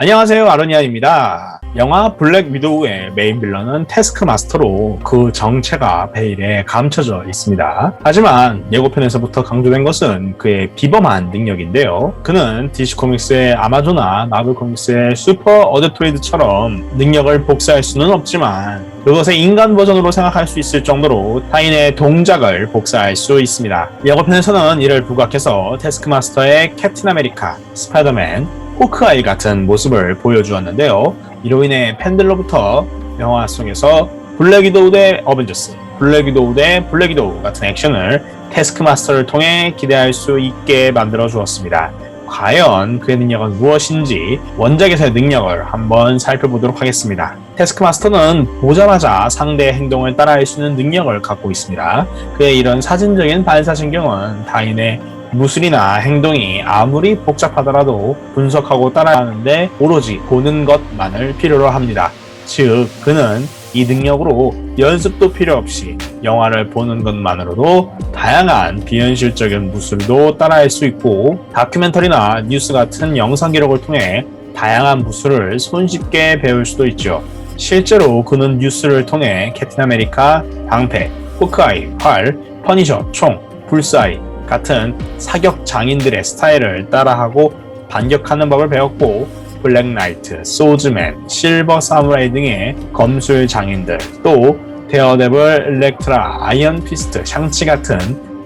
안녕하세요, 아로니안입니다. 영화 블랙 위도우의 메인 빌런은 태스크마스터로 그 정체가 베일에 감춰져 있습니다. 하지만 예고편에서부터 강조된 것은 그의 비범한 능력인데요. 그는 DC 코믹스의 아마조나 마블 코믹스의 슈퍼 어드트레이드처럼 능력을 복사할 수는 없지만 그것의 인간 버전으로 생각할 수 있을 정도로 타인의 동작을 복사할 수 있습니다. 예고편에서는 이를 부각해서 태스크마스터의 캡틴 아메리카, 스파이더맨, 호크아이 같은 모습을 보여주었는데요. 이로 인해 팬들로부터 영화 속에서 블랙 위도우 대 어벤져스, 블랙 위도우 대 블랙 위도우 같은 액션을 태스크마스터를 통해 기대할 수 있게 만들어 주었습니다. 과연 그의 능력은 무엇인지 원작에서의 능력을 한번 살펴보도록 하겠습니다. 태스크마스터는 보자마자 상대의 행동을 따라할 수 있는 능력을 갖고 있습니다. 그의 이런 사진적인 반사신경은 타인의 무술이나 행동이 아무리 복잡하더라도 분석하고 따라하는데 오로지 보는 것만을 필요로 합니다. 즉, 그는 이 능력으로 연습도 필요 없이 영화를 보는 것만으로도 다양한 비현실적인 무술도 따라할 수 있고 다큐멘터리나 뉴스 같은 영상 기록을 통해 다양한 무술을 손쉽게 배울 수도 있죠. 실제로 그는 뉴스를 통해 캡틴 아메리카, 방패, 호크아이, 활, 퍼니셔, 총, 불사이 같은 사격 장인들의 스타일을 따라하고 반격하는 법을 배웠고 블랙 나이트, 소즈맨, 실버 사무라이 등의 검술 장인들, 또 데어데블, 일렉트라, 아이언 피스트, 샹치 같은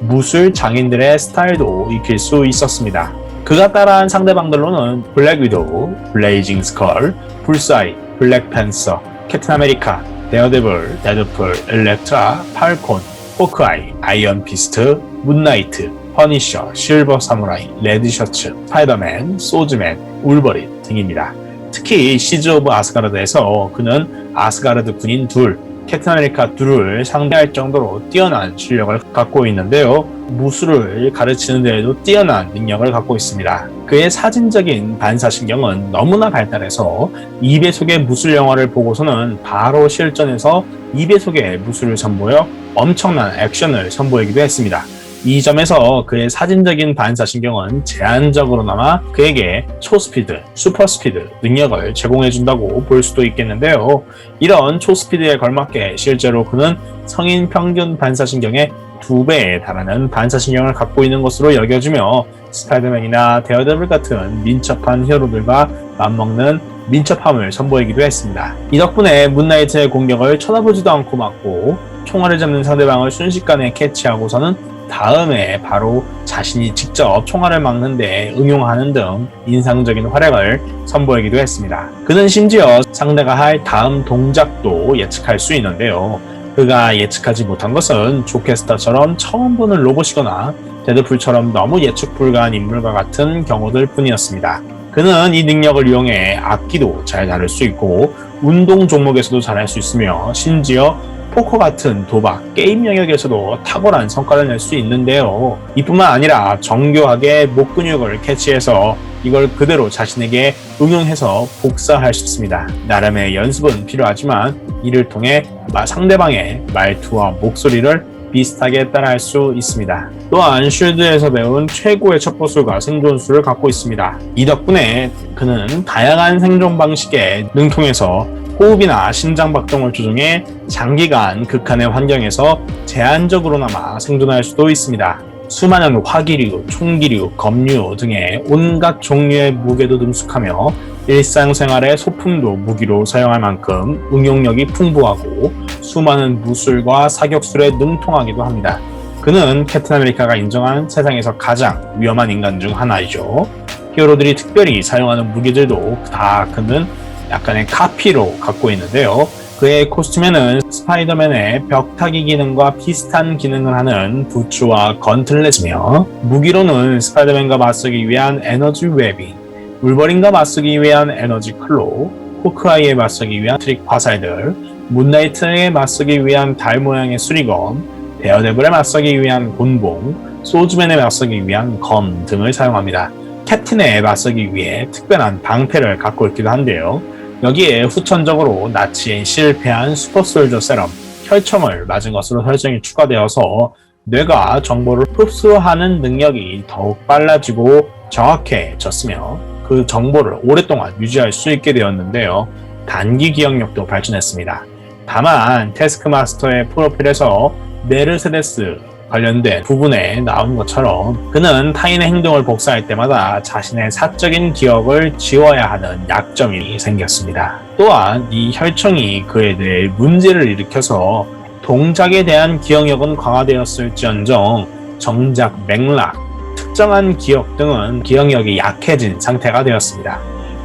무술 장인들의 스타일도 익힐 수 있었습니다. 그가 따라한 상대방들로는 블랙 위도우, 블레이징 스컬, 불사이, 블랙 팬서, 캡틴 아메리카, 데어데블, 데드풀, 일렉트라, 팔콘, 호크아이, 아이언 피스트, 문나이트, 퍼니셔, 실버 사무라이, 레드셔츠, 스파이더맨, 소즈맨, 울버린 등입니다. 특히 시즈 오브 아스가르드에서 그는 아스가르드 군인 둘, 캡틴 아메리카 둘을 상대할 정도로 뛰어난 실력을 갖고 있는데요. 무술을 가르치는 데에도 뛰어난 능력을 갖고 있습니다. 그의 사진적인 반사신경은 너무나 발달해서 2배속의 무술 영화를 보고서는 바로 실전에서 2배속의 무술을 선보여 엄청난 액션을 선보이기도 했습니다. 이 점에서 그의 사진적인 반사신경은 제한적으로나마 그에게 초스피드, 슈퍼스피드 능력을 제공해준다고 볼 수도 있겠는데요. 이런 초스피드에 걸맞게 실제로 그는 성인 평균 반사신경의 2배에 달하는 반사신경을 갖고 있는 것으로 여겨지며 스파이더맨이나 데어데블 같은 민첩한 히어로들과 맞먹는 민첩함을 선보이기도 했습니다. 이 덕분에 문나이트의 공격을 쳐다보지도 않고 막고 총알을 잡는 상대방을 순식간에 캐치하고서는 다음에 바로 자신이 직접 총알을 막는 데 응용하는 등 인상적인 활약을 선보이기도 했습니다. 그는 심지어 상대가 할 다음 동작도 예측할 수 있는데요. 그가 예측하지 못한 것은 조캐스터처럼 처음 보는 로봇이거나 데드풀처럼 너무 예측 불가한 인물과 같은 경우들 뿐이었습니다. 그는 이 능력을 이용해 악기도 잘 다룰 수 있고 운동 종목에서도 잘할 수 있으며 심지어 포커 같은 도박, 게임 영역에서도 탁월한 성과를 낼 수 있는데요. 이뿐만 아니라 정교하게 목 근육을 캐치해서 이걸 그대로 자신에게 응용해서 복사할 수 있습니다. 나름의 연습은 필요하지만 이를 통해 상대방의 말투와 목소리를 비슷하게 따라할 수 있습니다. 또한 쉴드에서 배운 최고의 첩보술과 생존술을 갖고 있습니다. 이 덕분에 그는 다양한 생존 방식에 능통해서 호흡이나 심장 박동을 조정해 장기간 극한의 환경에서 제한적으로나마 생존할 수도 있습니다. 수많은 화기류, 총기류, 검류 등의 온갖 종류의 무게도 능숙하며 일상생활의 소품도 무기로 사용할 만큼 응용력이 풍부하고 수많은 무술과 사격술에 능통하기도 합니다. 그는 캡틴 아메리카가 인정한 세상에서 가장 위험한 인간 중 하나이죠. 히어로들이 특별히 사용하는 무기들도 다 그는 약간의 카피로 갖고 있는데요. 그의 코스튬에는 스파이더맨의 벽타기 기능과 비슷한 기능을 하는 부츠와 건틀렛이며 무기로는 스파이더맨과 맞서기 위한 에너지 웨빙, 울버린과 맞서기 위한 에너지 클로, 호크아이에 맞서기 위한 트릭 화살들, 문나이트에 맞서기 위한 달 모양의 수리검, 데어데블에 맞서기 위한 곤봉, 소즈맨에 맞서기 위한 검 등을 사용합니다. 캡틴에 맞서기 위해 특별한 방패를 갖고 있기도 한데요. 여기에 후천적으로 나치에 실패한 슈퍼솔저 세럼, 혈청을 맞은 것으로 설정이 추가되어서 뇌가 정보를 흡수하는 능력이 더욱 빨라지고 정확해졌으며 그 정보를 오랫동안 유지할 수 있게 되었는데요. 단기 기억력도 발전했습니다. 다만 태스크마스터의 프로필에서 메르세데스 관련된 부분에 나온 것처럼 그는 타인의 행동을 복사할 때마다 자신의 사적인 기억을 지워야 하는 약점이 생겼습니다. 또한 이 혈청이 그에 대해 문제를 일으켜서 동작에 대한 기억력은 강화되었을지언정 정작 맥락, 특정한 기억 등은 기억력이 약해진 상태가 되었습니다.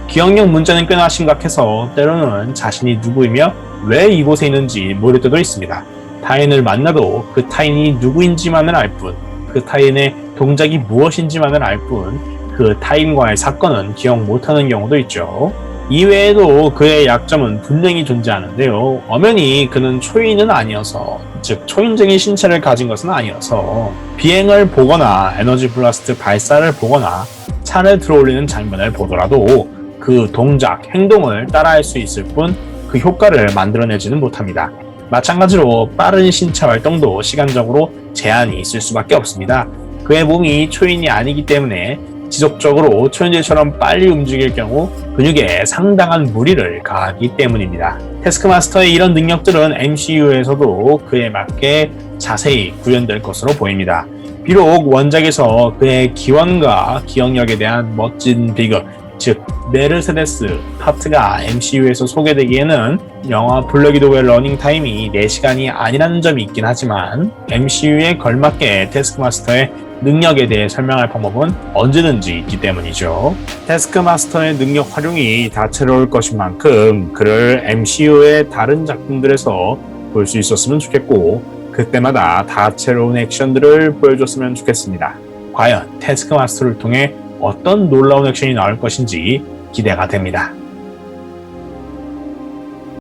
기억력 문제는 꽤나 심각해서 때로는 자신이 누구이며 왜 이곳에 있는지 모를 때도 있습니다. 타인을 만나도 그 타인이 누구인지만을 알 뿐, 그 타인의 동작이 무엇인지만을 알 뿐, 그 타인과의 사건은 기억 못하는 경우도 있죠. 이외에도 그의 약점은 분명히 존재하는데요. 엄연히 그는 초인은 아니어서, 즉 초인적인 신체를 가진 것은 아니어서 비행을 보거나 에너지 블라스트 발사를 보거나 차를 들어올리는 장면을 보더라도 그 동작, 행동을 따라할 수 있을 뿐 그 효과를 만들어내지는 못합니다. 마찬가지로 빠른 신체 활동도 시간적으로 제한이 있을 수밖에 없습니다. 그의 몸이 초인이 아니기 때문에 지속적으로 초인들처럼 빨리 움직일 경우 근육에 상당한 무리를 가하기 때문입니다. 태스크마스터의 이런 능력들은 MCU에서도 그에 맞게 자세히 구현될 것으로 보입니다. 비록 원작에서 그의 기원과 기억력에 대한 멋진 비극, 즉 메르세데스 파트가 MCU에서 소개되기에는 영화 블랙 위도우의 러닝타임이 4시간이 아니라는 점이 있긴 하지만 MCU에 걸맞게 태스크마스터의 능력에 대해 설명할 방법은 언제든지 있기 때문이죠. 태스크마스터의 능력 활용이 다채로울 것인 만큼 그를 MCU의 다른 작품들에서 볼 수 있었으면 좋겠고 그때마다 다채로운 액션들을 보여줬으면 좋겠습니다. 과연 태스크마스터를 통해 어떤 놀라운 액션이 나올 것인지 기대가 됩니다.